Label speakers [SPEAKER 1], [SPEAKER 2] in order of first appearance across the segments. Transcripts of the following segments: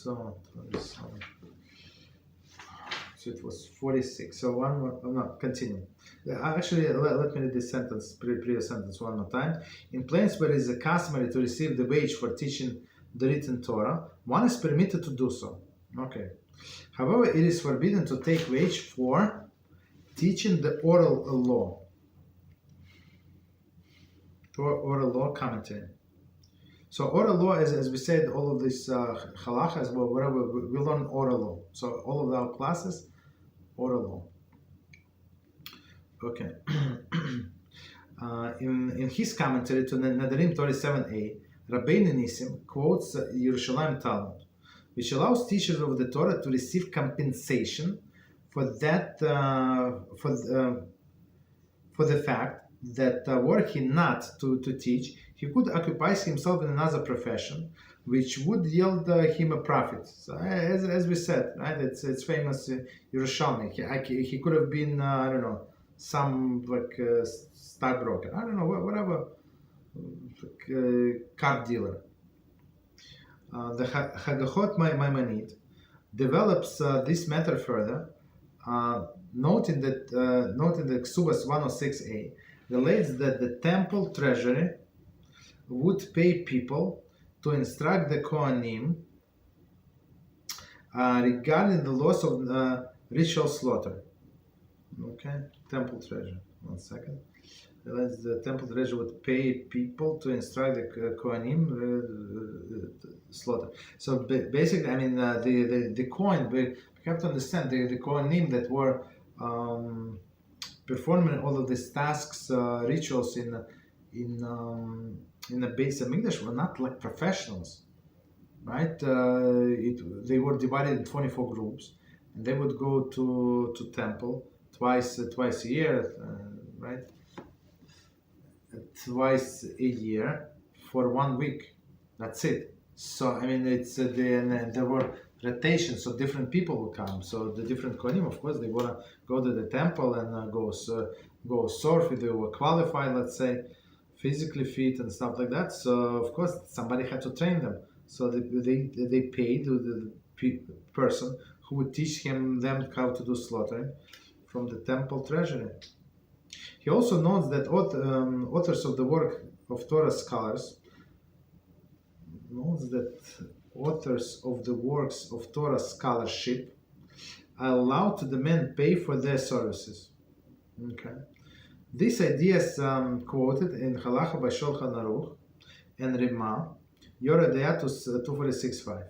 [SPEAKER 1] So it was 46. So one more, no, continue. Actually, let me read this sentence, previous sentence one more time. In places where it is customary to receive the wage for teaching the written Torah, one is permitted to do so. Okay. However, it is forbidden to take wage for teaching the oral law. Oral law commentary. So oral law, as we said, all of these halachas, whatever, we learn oral law. So all of our classes, oral law. Okay. In his commentary to Nedarim 37a, Rabbi Nissim quotes Yerushalayim Talmud, which allows teachers of the Torah to receive compensation for that for the fact that were he not to teach, he could occupy himself in another profession, which would yield him a profit. So, as we said, right? It's famous Yerushalmi. He could have been I don't know, some like stockbroker. I don't know, whatever, car dealer. The Hagachot Maimonid develops this matter further, noting that Ksubas 106a relates that the temple treasury would pay people to instruct the Kohanim regarding the loss of ritual slaughter. Okay, temple treasury. 1 second. The temple treasury would pay people to instruct the Kohanim slaughter. So basically, I mean, the coin, we have to understand the Kohanim that were performing all of these tasks, rituals in the base of English were not like professionals, right? They were divided in 24 groups, and they would go to temple twice a year, right? Twice a year for 1 week. That's it. So I mean, it's there were rotations, so different people would come. So the different kohanim, of course, they wanna go to the temple and go surf if they were qualified, let's say, physically fit and stuff like that. So of course, somebody had to train them. So they paid the person who would teach them how to do slaughtering from the temple treasury. He also notes that authors of the work of Torah scholars works of Torah scholarship are allowed to demand pay for their services. Okay, this idea is quoted in Halachah by Shulchan Aruch and Rima, Yoreh Deatus 246.5.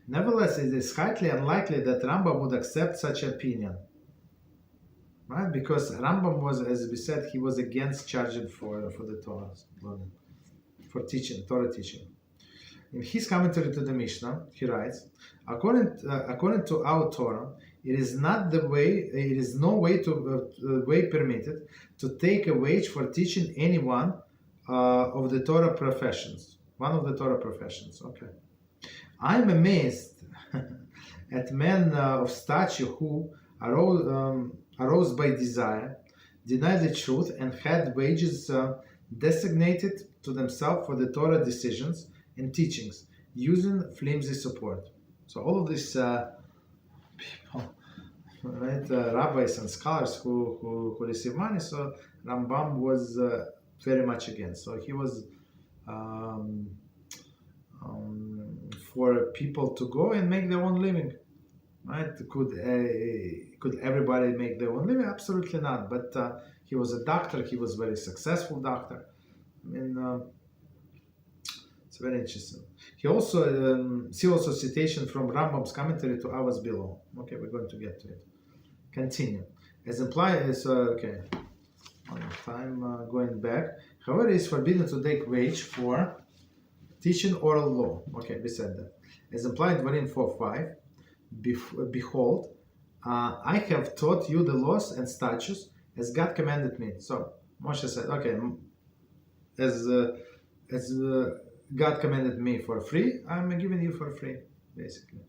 [SPEAKER 1] Nevertheless, it is highly unlikely that Rambam would accept such opinion. Right, because Rambam was, as we said, he was against charging for the Torah, for teaching, Torah teaching. In his commentary to the Mishnah, he writes, according to our Torah, it is no way permitted to take a wage for teaching any one of the Torah professions. One of the Torah professions. Okay, I am amazed at men of stature who arose by desire, denied the truth, and had wages designated to themselves for the Torah decisions and teachings, using flimsy support. So all of these people, right, rabbis and scholars who receive money, so Rambam was very much against. So he was for people to go and make their own living. Right? Could everybody make their own living? Absolutely not. But he was a doctor. He was a very successful doctor. I mean, it's very interesting. He also see also citation from Rambam's commentary to ours below. Okay, we're going to get to it. Continue. As implied, okay. One more time going back. However, it is forbidden to take wage for teaching oral law. Okay, we said that. As implied within 4:5. Behold, I have taught you the laws and statutes as God commanded me. So Moshe said, okay, as God commanded me for free, I'm giving you for free, basically.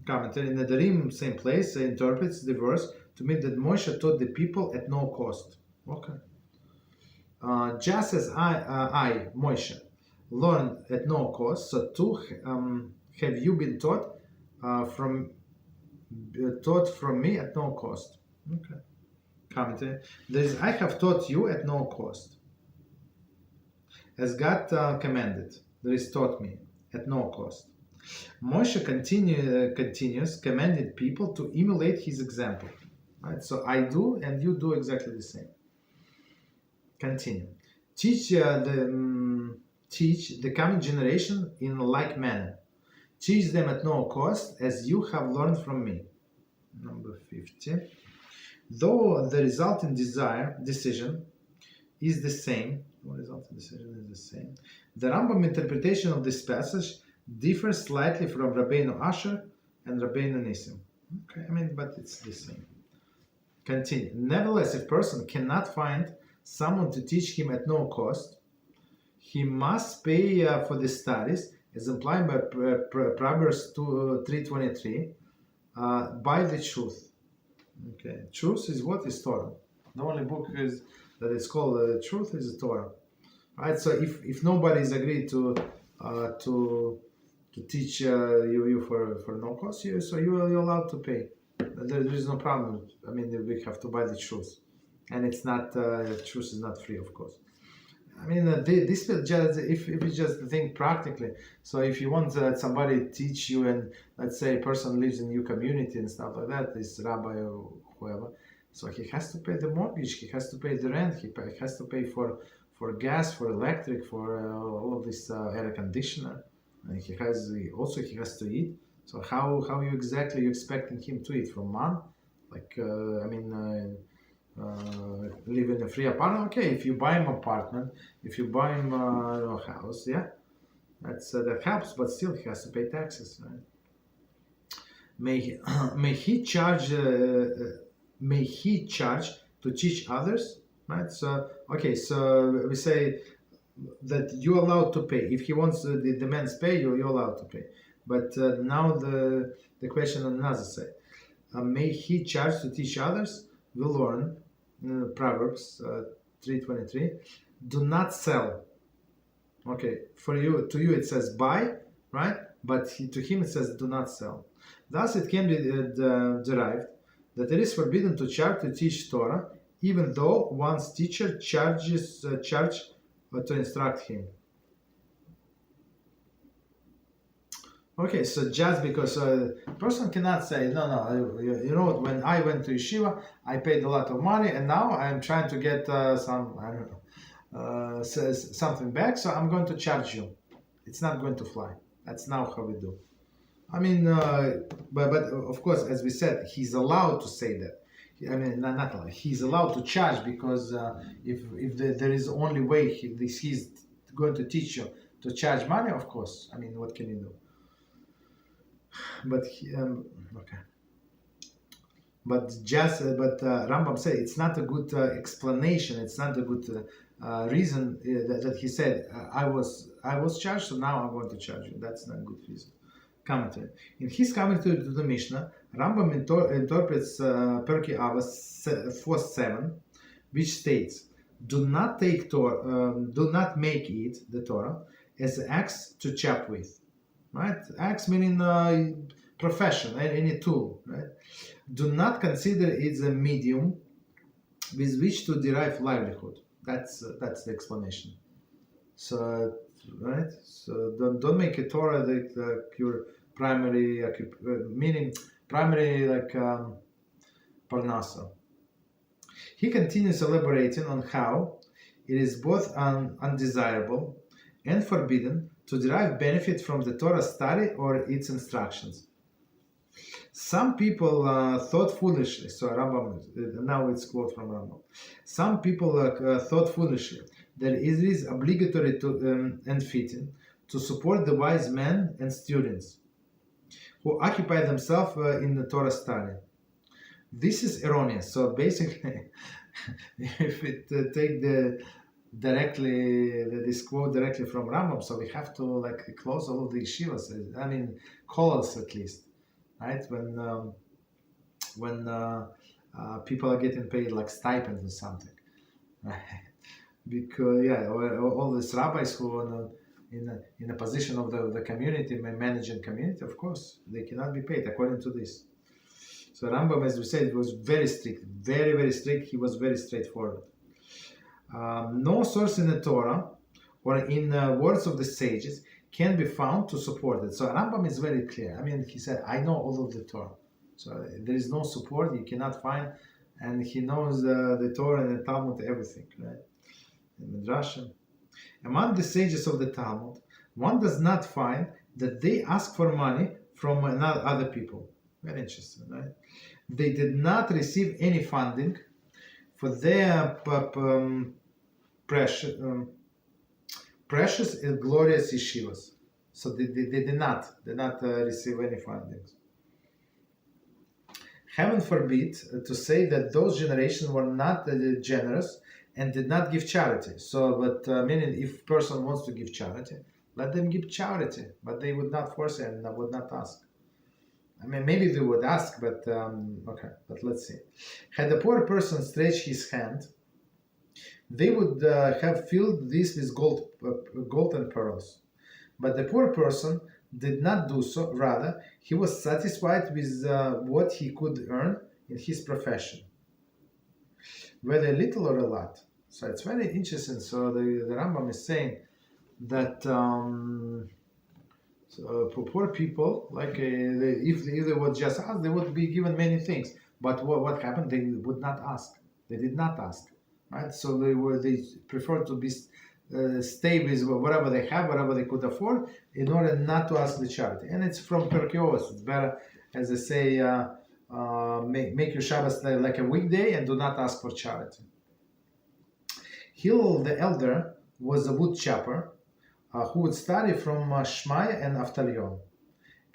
[SPEAKER 1] Commentary in Nedarim, same place, interprets the verse to mean that Moshe taught the people at no cost. Okay. Just as I Moshe, learned at no cost, so too have you been from me at no cost? Okay. Commentary. I have taught you at no cost, as God commanded. There is taught me at no cost. Moshe continues commanded people to emulate his example. Right? So I do, and you do exactly the same. Continue. Teach the coming generation in a like manner. Teach them at no cost, as you have learned from me. Number 50. Though the resulting decision is the same, the Rambam interpretation of this passage differs slightly from Rabbeinu Asher and Rabbeinu Nissim. Okay, but it's the same. Continue. Nevertheless, if a person cannot find someone to teach him at no cost, he must pay for the studies, as implied by Proverbs 3:23, by the truth. Okay, truth is what is Torah. The only book that is called truth is the Torah. Right. So if nobody is agreed to teach you for no cost, so you're allowed to pay. There is no problem. We have to buy the truth, and it's not truth is not free, of course. This will just if you just think practically. So if you want somebody to teach you, and let's say a person lives in your community and stuff like that, this rabbi or whoever, so he has to pay the mortgage, he has to pay the rent, he has to pay for gas, for electric, for all of this air conditioner, and he has to eat. So how you exactly you expecting him to eat from man? Live in a free apartment. Okay, if you buy him an apartment, if you buy him a house, yeah, that helps, but still he has to pay taxes, right? May he charge to teach others, right? So okay, so we say that you're allowed to pay. If he wants the demands pay, you're allowed to pay. But now the question on another side. May he charge to teach others? We learn Proverbs 3:23. Do not sell. Okay, to you it says buy, right? But to him it says do not sell. Thus it can be derived that it is forbidden to charge to teach Torah, even though one's teacher charges to instruct him. Okay, so just because a person cannot say, no, you know what, when I went to yeshiva, I paid a lot of money, and now I'm trying to get something back, so I'm going to charge you. It's not going to fly. That's not how we do. But of course, as we said, he's allowed to say that. Not allowed. He's allowed to charge, because if there is only way he's going to teach you to charge money, of course. What can you do? But okay. But Rambam said it's not a good explanation. It's not a good reason that he said I was charged, so now I'm going to charge you. That's not a good reason. Commentary. In his commentary to the Mishnah, Rambam interprets Perkei Avos 4:7, which states, "Do not take Torah, do not make it the Torah as an axe to chop with." Right? Axe meaning profession, any tool. Right? Do not consider it a medium with which to derive livelihood. That's the explanation. So, right? So don't make a Torah your primary meaning, primary parnasa. He continues elaborating on how it is both undesirable and forbidden to derive benefit from the Torah study or its instructions. Some people thought foolishly, so Rambam, now it's quote from Rambam. Some people thought foolishly that it is obligatory and fitting to support the wise men and students who occupy themselves in the Torah study. This is erroneous. So basically, if it take this quote directly from Rambam, so we have to close all of the yeshivas. College at least, right? When people are getting paid stipends or something, right? Because all these rabbis who in a position of the community, managing community, of course, they cannot be paid according to this. So Rambam, as we said, was very strict, very, very strict. He was very straightforward. No source in the Torah or in words of the sages can be found to support it. So Rambam is very clear. I mean, he said, I know all of the Torah. So there is no support, you cannot find, and he knows the Torah and the Talmud, everything, right? And Mizrachi. Among the sages of the Talmud, one does not find that they ask for money from other people. Very interesting, right? They did not receive any funding for their precious and glorious yeshivas. So they did not receive any funding. Heaven forbid to say that those generations were not generous and did not give charity. So, but meaning if person wants to give charity, let them give charity, but they would not force it and would not ask. I mean, maybe they would ask, but okay, but let's see. Had the poor person stretched his hand, they would have filled this with gold and pearls. But the poor person did not do so. Rather, he was satisfied with what he could earn in his profession, whether a little or a lot. So it's very interesting. So the Rambam is saying that so for poor people, like if they would just ask, they would be given many things. But what happened? They would not ask. They did not ask, right? So they preferred to be stay with whatever they have, whatever they could afford, in order not to ask the charity. And it's from Perkios. It's better, as they say, make your Shabbos like a weekday and do not ask for charity. Hillel the elder was a wood chopper who would study from Shmai and Avtalion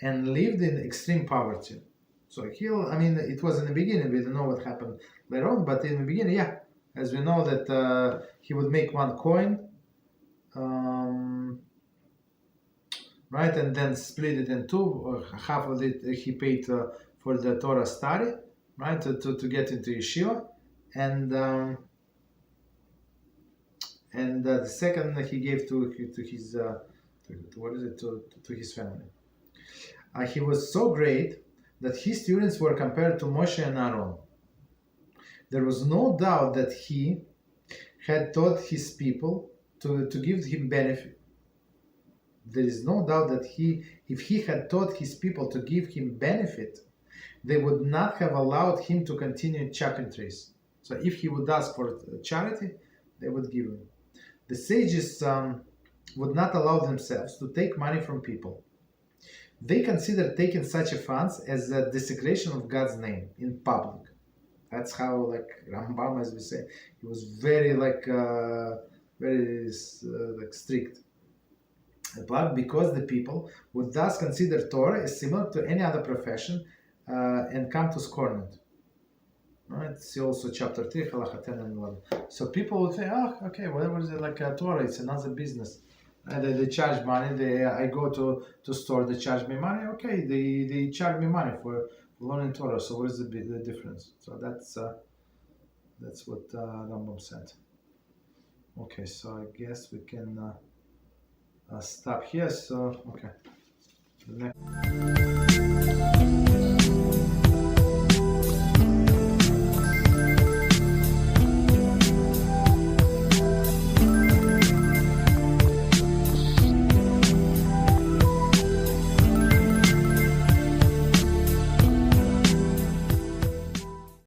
[SPEAKER 1] and lived in extreme poverty. So Hillel, I mean, it was in the beginning. We don't know what happened later on, but in the beginning, yeah, as we know that he would make one coin, right, and then split it in two, or half of it he paid for the Torah study, right, to get into yeshiva, and the second he gave to his to his family. He was so great that his students were compared to Moshe and Aaron. There was no doubt that he had taught his people to give him benefit. There is no doubt that if he had taught his people to give him benefit, they would not have allowed him to continue chopping trees. So if he would ask for charity, they would give him. The sages would not allow themselves to take money from people. They considered taking such funds as a desecration of God's name in public. That's how, like Rambam, as we say, he was very strict. But because the people would thus consider Torah as similar to any other profession and come to scorn it. Right? See also chapter 3, Halachah 10 and 11. So people would say, oh, okay, whatever is it, like Torah, it's another business. They charge money. I go to store, they charge me money. Okay, they charge me money for learning Torah. So what is the difference? So that's what Rambam said. Okay, so I guess we can stop here. So okay, the next.